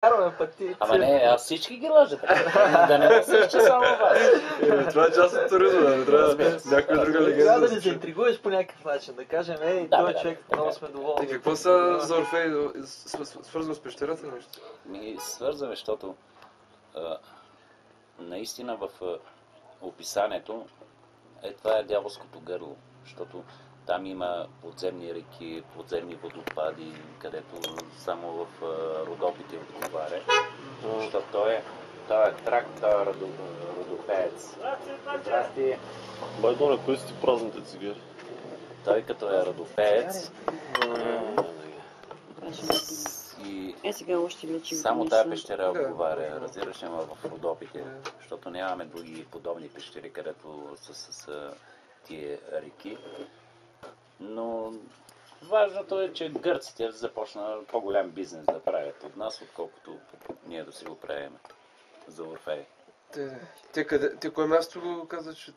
Караме пък ти. Ама не, аз всички ги лъжа. Да не мислиш, че само вас. Това е част от туризма, не трябва някоя друга легенда. Трябва да ни заинтригуваш по някакъв начин, да кажем, той човек, много сме доволни. И какво са за Орфей? Свързва с пещерата нещо? Свързва, защото наистина в описанието това е дяволското гърло, защото там има подземни реки, подземни водопади, където само в Родопите отговаря. Защото той е трак, той е родопеец. Здрасти! Байдоне, кои си ти празните цигари? Той като е родопеец и сега още лечи. само тази пещера отговаря, разбираш, в Родопите, защото нямаме други подобни пещери, където с тия реки. Но важното е, че гърците започна по-голям бизнес да правят от нас, отколкото ние да си го правим за Орфей. Те кое място го каза, че...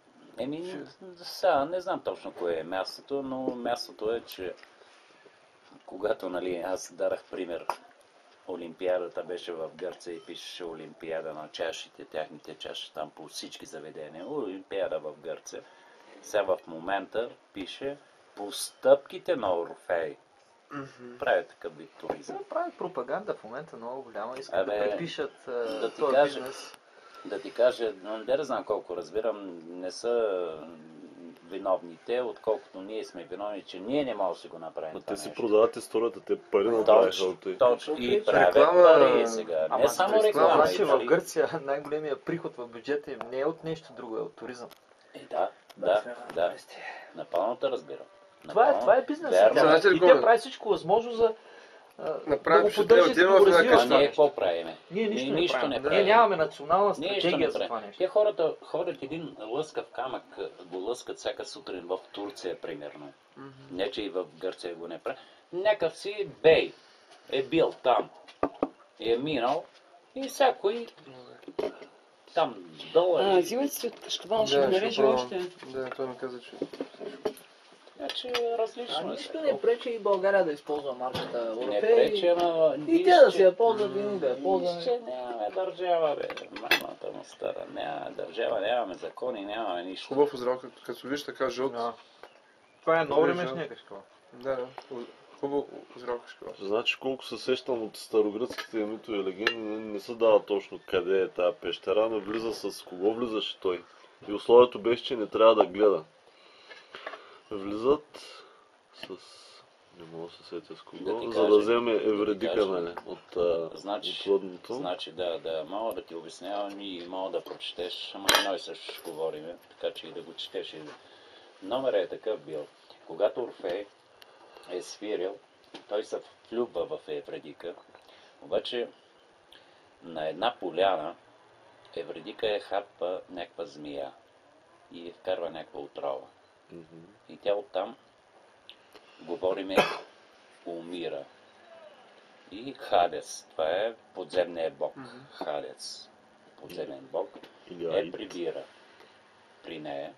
Сега не знам точно кое е мястото, но мястото е, че когато, аз дарах пример, Олимпиадата беше в Гърция и пишеше Олимпиада на чашите, тяхните чаши там по всички заведения. Олимпиада в Гърция. Сега в момента пише по стъпките на Орфей. Прави такъв вид туризъм. Прави пропаганда в момента много голяма. Искат да препишат този бизнес. Да ти кажа, не знам колко разбирам, не са виновните, отколкото ние сме виновни, че ние не можем да си го направим. Те си продават историята, те пари направиха от тъй. Точно. И правят пари сега. Не само реклама. Значи в Гърция най-големият приход в бюджета им не е от нещо друго, е от туризъм. Да. Напълно те разбирам. Това е бизнес. И те прави всичко възможно за да го поддържат и да го развиват. Ние какво правиме? Ние нищо не правим. Ние нямаме национална стратегия за това нещо. Те хората ходят един лъскав камък, го лъскат всяка сутрин в Турция, примерно. Не, че и в Гърция го не прави. Някакъв си бей е бил там. Е минал и всякой там долу. Взимай си от кашкавал, ще нареже още. Да, той ми каза, че... Значи различно. Нищо не пречи и България да използва марката Орфей. Не пречи, ама... И те да си я ползват, и ние да я ползваме. Нищо нямаме държава, бе. Мамата му стара. Нямаме държава, нямаме закони, нямаме нищо. Хубав озрал, като виж така жълт. Това е нововремешния кашкавал. Да. Хубаво озрал кашкавал. Значи колко се сещам от старогръцките митове и легенди, не се дава точно къде е тази пещера, но влиза с кого влизаше той. И условието беше, че не трябва да гледа. Влизат с... не мога да се сетя с кого, за да вземе Евредика, нали, от водното. Значи да, мога да ти обяснявам и мога да прочетеш, ама едно и също ще говорим, така че и да го четеш. Номерът е такъв бил. Когато Орфей е свирил, той се влюбва в Евредика, обаче на една поляна Евредика хапва някаква змия и вкарва някаква отрова. И тя оттам, говориме, умира. И Хадес, това е подземният бог. Хадес, подземен бог, прибира при нея.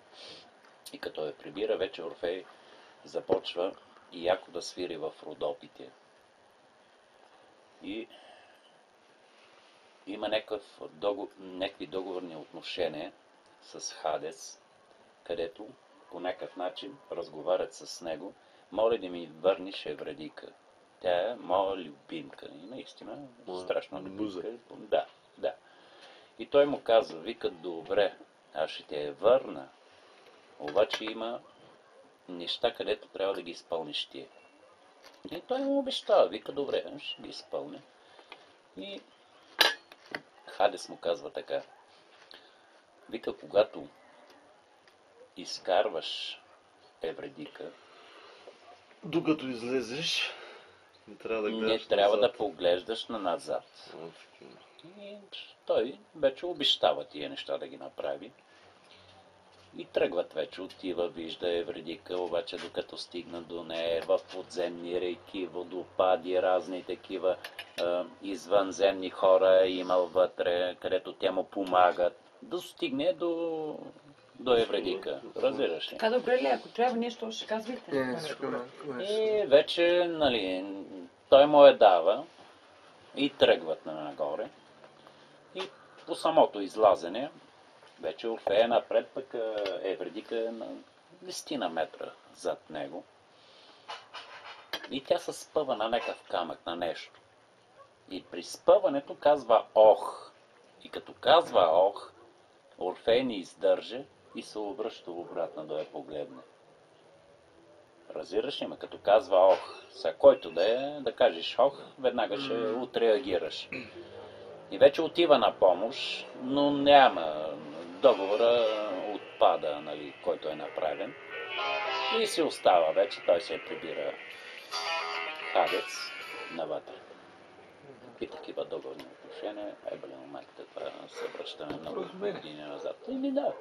И като я прибира, вече Орфей започва и яко да свири в Родопите. И има някакви договорни отношения с Хадес, където по някакъв начин разговарят с него. Моля да ми върнеш Евредика. Тя е моя любимка. И наистина страшно любимка. Да. И той му казва, вика, добре, аз ще те я върна. Обаче има неща, където трябва да ги изпълниш ти. И той му обещава, вика, добре, ще ги изпълня. И Хадес му казва така. Вика, когато изкарваш Евредика, докато излезеш, не трябва да гледаш не трябва да поглеждаш назад. И той вече обещава тия неща да ги направи. И тръгват вече, отива, вижда Евредика, обаче докато стигна до нея в подземни реки, водопади, разни такива извънземни хора е имал вътре, където тя му помагат, да стигне до Евредика. Разбираш ли? Така добре ли, ако трябва нещо, ще казвайте. Не, всичко е. И вече, той му я дава И тръгват нагоре. И по самото излазене, вече Орфея напред, пък Евредика е на 10 метра зад него. И тя се спъва на някакъв камък, на нещо. И при спъването казва ох. И като казва ох, Орфей не издържа и се обръща обратно да я погледне. Разбираш ли ме? Като казва ох, за който да кажеш ох, веднага ще отреагираш. И вече отива на помощ, но няма. Договора отпада, нали, който е направен. И си остава вече, той се прибира Хадец навътре. И такива договорни отношения е били моментите, това се връщаме много години назад. И да.